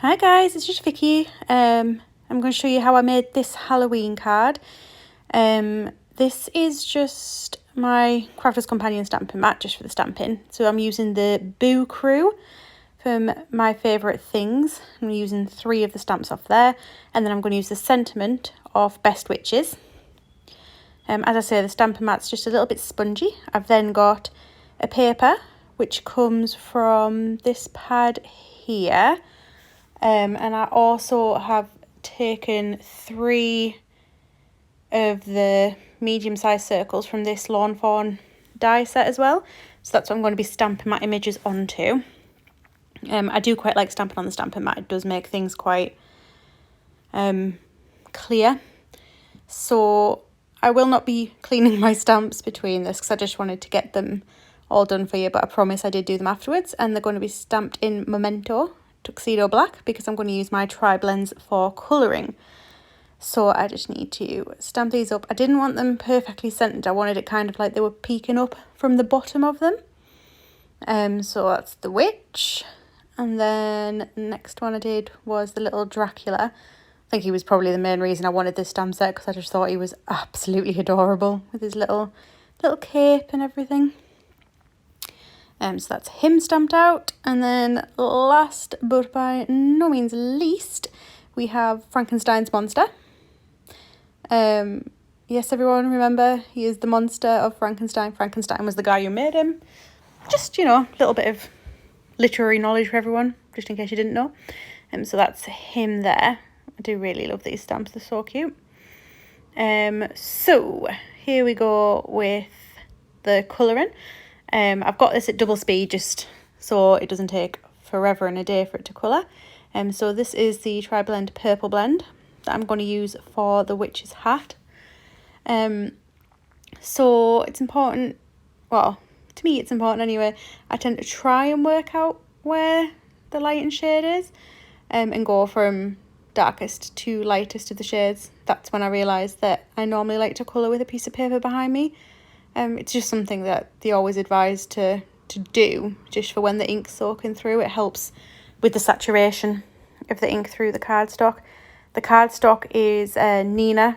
Hi guys, it's just Vicky. I'm going to show you how I made this Halloween card. This is just my Crafter's Companion stamping mat, just for the stamping. So I'm using the Boo Crew from My Favourite Things. I'm using 3 of the stamps off there. And then I'm going to use the Sentiment of Best Witches. As I say, the stamping mat's just a little bit spongy. I've then got a paper, which comes from this pad here. And I also have taken 3 of the medium-sized circles from this Lawn Fawn die set as well. So that's what I'm going to be stamping my images onto. I do quite like stamping on the stamping mat. It does make things quite clear. So I will not be cleaning my stamps between this because I just wanted to get them all done for you. But I promise I did do them afterwards. And they're going to be stamped in Memento Tuxedo Black because I'm going to use my tri-blends for colouring. So I just need to stamp these up. I didn't want them perfectly centred. I wanted it kind of like they were peeking up from the bottom of them. So that's the witch. And then the next one I did was the little Dracula. I think he was probably the main reason I wanted this stamp set because I just thought he was absolutely adorable with his little cape and everything. So that's him stamped out. And then last but by no means least, we have Frankenstein's monster. Yes, everyone, remember, he is the monster of Frankenstein. Frankenstein was the guy who made him. Just, a little bit of literary knowledge for everyone, just in case you didn't know. So that's him there. I do really love these stamps. They're so cute. So here we go with the colouring. I've got this at double speed just so it doesn't take forever and a day for it to colour. So this is the Tri-Blend Purple Blend that I'm going to use for the witch's hat. So it's important, well, to me it's important anyway. I tend to try and work out where the light and shade is and go from darkest to lightest of the shades. That's when I realised that I normally like to colour with a piece of paper behind me. It's just something that they always advise to do, just for when the ink's soaking through. It helps with the saturation of the ink through the cardstock. The cardstock is Nina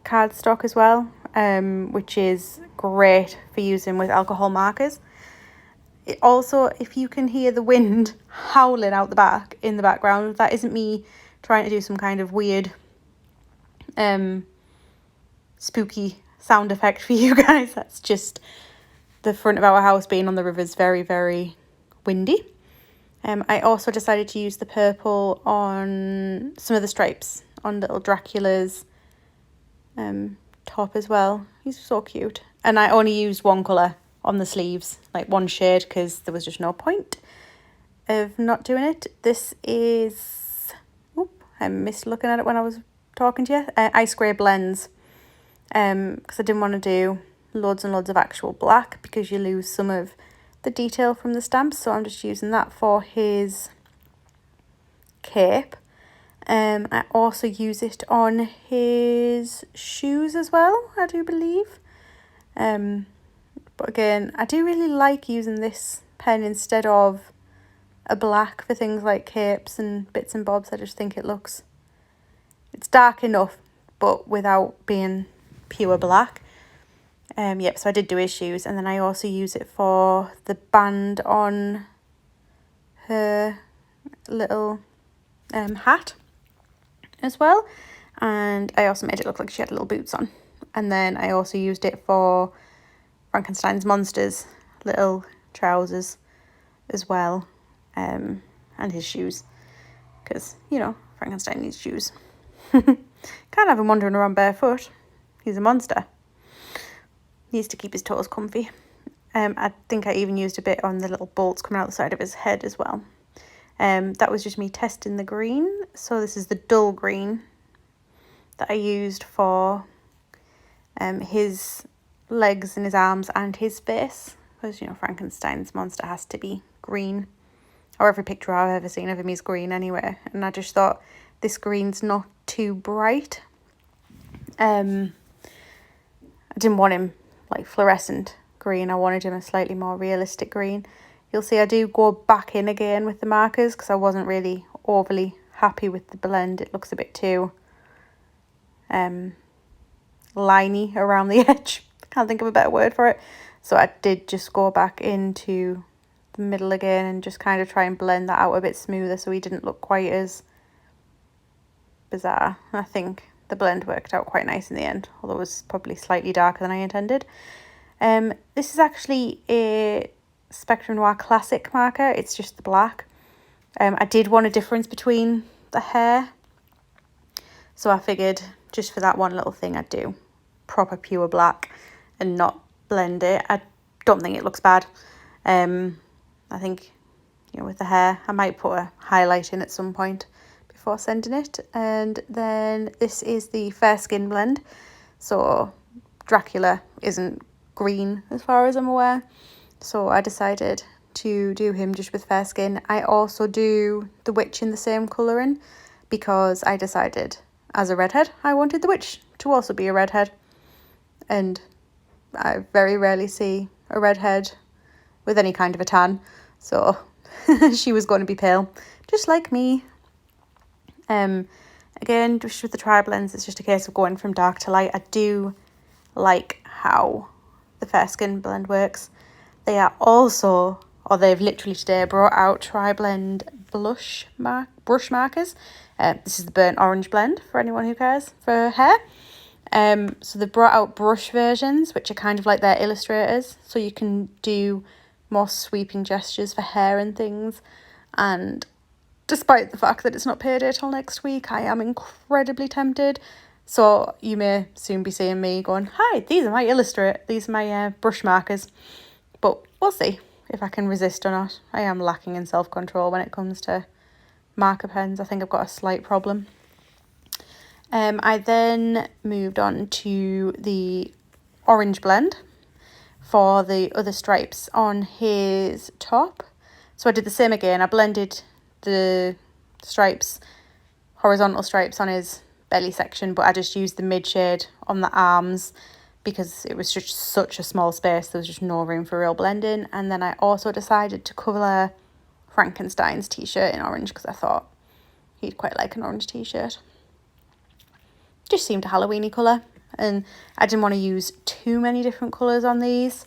cardstock as well, which is great for using with alcohol markers. It also, if you can hear the wind howling out the back in the background, that isn't me trying to do some kind of weird spooky sound effect for you guys. That's just the front of our house being on the river is very, very windy. I also decided to use the purple on some of the stripes on little Dracula's top as well. He's so cute. And I only used one colour on the sleeves, like one shade, because there was just no point of not doing it. This is, I missed looking at it when I was talking to you, Ice Grey Blends. Because I didn't want to do loads and loads of actual black because you lose some of the detail from the stamps. So I'm just using that for his cape. I also use it on his shoes as well, I do believe. But again, I do really like using this pen instead of a black for things like capes and bits and bobs. I just think it's dark enough, but without being pure black. Yep, so I did do his shoes, and then I also use it for the band on her little hat as well. And I also made it look like she had little boots on. And then I also used it for Frankenstein's monster's little trousers as well, and his shoes, because Frankenstein needs shoes. Can't have him wandering around barefoot. He's a monster. Needs to keep his toes comfy. I think I even used a bit on the little bolts coming out the side of his head as well. That was just me testing the green. So this is the dull green that I used for his legs and his arms and his face. Because, Frankenstein's monster has to be green. Or every picture I've ever seen of him is green anyway. And I just thought this green's not too bright. I didn't want him like fluorescent green. I wanted him a slightly more realistic green. You'll see I do go back in again with the markers because I wasn't really overly happy with the blend. It looks a bit too liney around the edge. Can't think of a better word for it. So I did just go back into the middle again and just kind of try and blend that out a bit smoother so he didn't look quite as bizarre. I think the blend worked out quite nice in the end, although it was probably slightly darker than I intended. This is actually a Spectrum Noir Classic marker. It's just the black. I did want a difference between the hair, so I figured just for that one little thing I'd do proper pure black and not blend it. I don't think it looks bad. I think, you know, with the hair I might put a highlight in at some point before sending it. And then this is the Fair Skin blend. So Dracula isn't green as far as I'm aware, so I decided to do him just with fair skin. I also do the witch in the same colouring because I decided as a redhead I wanted the witch to also be a redhead, and I very rarely see a redhead with any kind of a tan, so she was going to be pale just like me. Again, just with the tri-blends, it's just a case of going from dark to light. I do like how the fair skin blend works. They are also, or they've literally today brought out tri-blend brush markers. This is the burnt orange blend for anyone who cares for hair. So they've brought out brush versions, which are kind of like their illustrators, so you can do more sweeping gestures for hair and things. And despite the fact that it's not payday till next week, I am incredibly tempted. So you may soon be seeing me going, hi, these are my brush markers. But we'll see if I can resist or not. I am lacking in self-control when it comes to marker pens. I think I've got a slight problem. I then moved on to the orange blend for the other stripes on his top. So I did the same again. I blended the stripes, horizontal stripes on his belly section, but I just used the mid shade on the arms because it was just such a small space. There was just no room for real blending. And then I also decided to colour Frankenstein's t-shirt in orange because I thought he'd quite like an orange t-shirt. Just seemed a Halloween-y colour, and I didn't want to use too many different colours on these,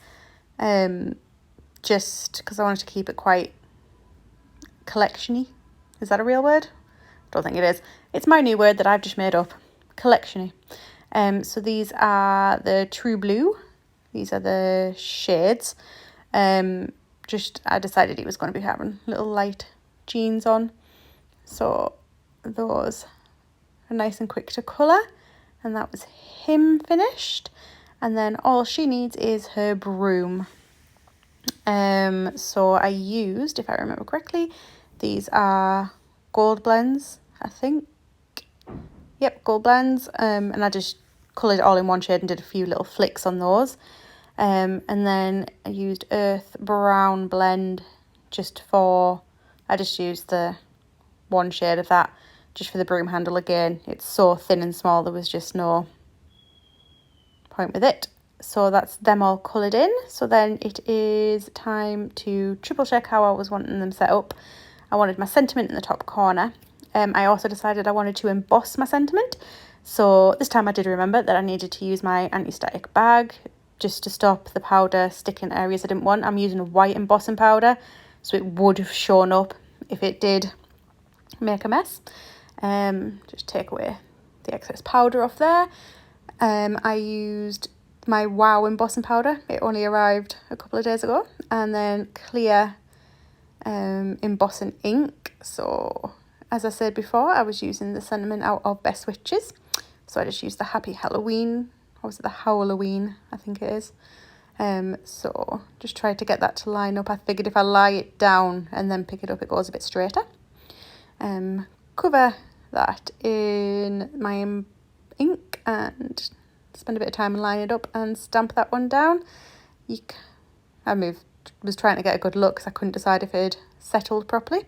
just because I wanted to keep it quite collection-y. Is that a real word? Don't think it is. It's my new word that I've just made up. Collection-y. So these are the True Blue. These are the shades. I decided he was going to be having little light jeans on. So those are nice and quick to colour. And that was him finished. And then all she needs is her broom. So I used, if I remember correctly, these are gold blends, I think. Yep, gold blends. And I just coloured it all in one shade and did a few little flicks on those. And then I used Earth Brown blend I just used the one shade of that just for the broom handle again. It's so thin and small, there was just no point with it. So that's them all coloured in. So then it is time to triple check how I was wanting them set up. I wanted my sentiment in the top corner. I also decided I wanted to emboss my sentiment. So this time I did remember that I needed to use my anti-static bag just to stop the powder sticking areas I didn't want. I'm using a white embossing powder, so it would have shown up if it did make a mess. Just take away the excess powder off there. I used my Wow embossing powder. It only arrived a couple of days ago. And then clear embossing ink. So as I said before, I was using the sentiment out of Best Witches. So I just used the Happy Halloween, or was it the Halloween, I think it is. So just tried to get that to line up. I figured if I lie it down and then pick it up, it goes a bit straighter. Cover that in my ink and spend a bit of time and line it up and stamp that one down. Was trying to get a good look because I couldn't decide if it had settled properly.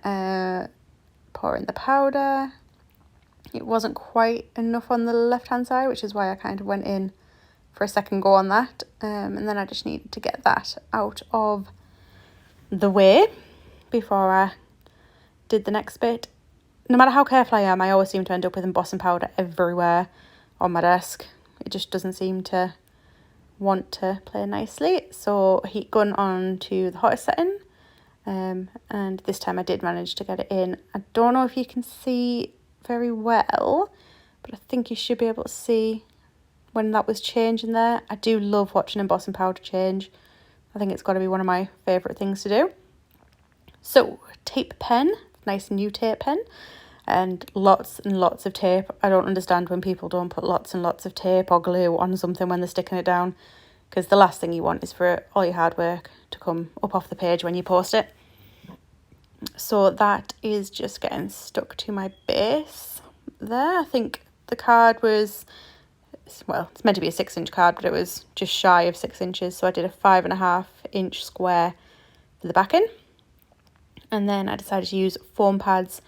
Pour in the powder. It wasn't quite enough on the left hand side, which is why I kind of went in for a second go on that. And then I just needed to get that out of the way before I did the next bit. No matter how careful I am, I always seem to end up with embossing powder everywhere on my desk. It just doesn't seem to want to play nicely. So heat gun on to the hottest setting, and this time I did manage to get it in. I don't know if you can see very well, but I think you should be able to see when that was changing there. I do love watching embossing powder change. I think it's got to be one of my favourite things to do. So tape pen, nice new tape pen, and lots of tape. I don't understand when people don't put lots and lots of tape or glue on something when they're sticking it down, because the last thing you want is for all your hard work to come up off the page when you post it. So that is just getting stuck to my base there. I think the card was, well, it's meant to be a 6-inch card, but it was just shy of 6 inches. So I did a 5.5-inch square for the backing. And then I decided to use foam pads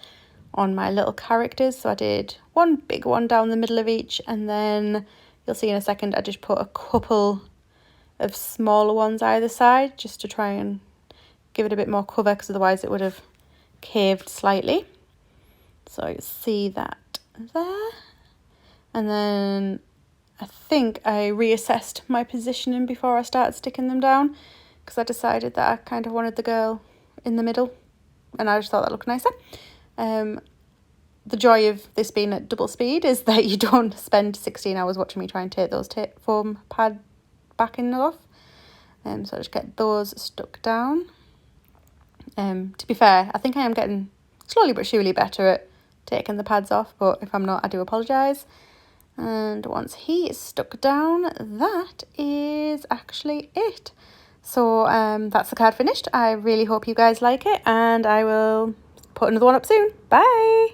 on my little characters. So I did one big one down the middle of each, and then you'll see in a second I just put a couple of smaller ones either side just to try and give it a bit more cover, because otherwise it would have caved slightly. So you see that there. And then I think I reassessed my positioning before I started sticking them down, because I decided that I kind of wanted the girl in the middle, and I just thought that looked nicer. The joy of this being at double speed is that you don't spend 16 hours watching me try and take those foam pad backings off. So I just get those stuck down. To be fair, I think I am getting slowly but surely better at taking the pads off, but if I'm not, I do apologise. And once he is stuck down, that is actually it. So that's the card finished. I really hope you guys like it, and I will put another one up soon. Bye!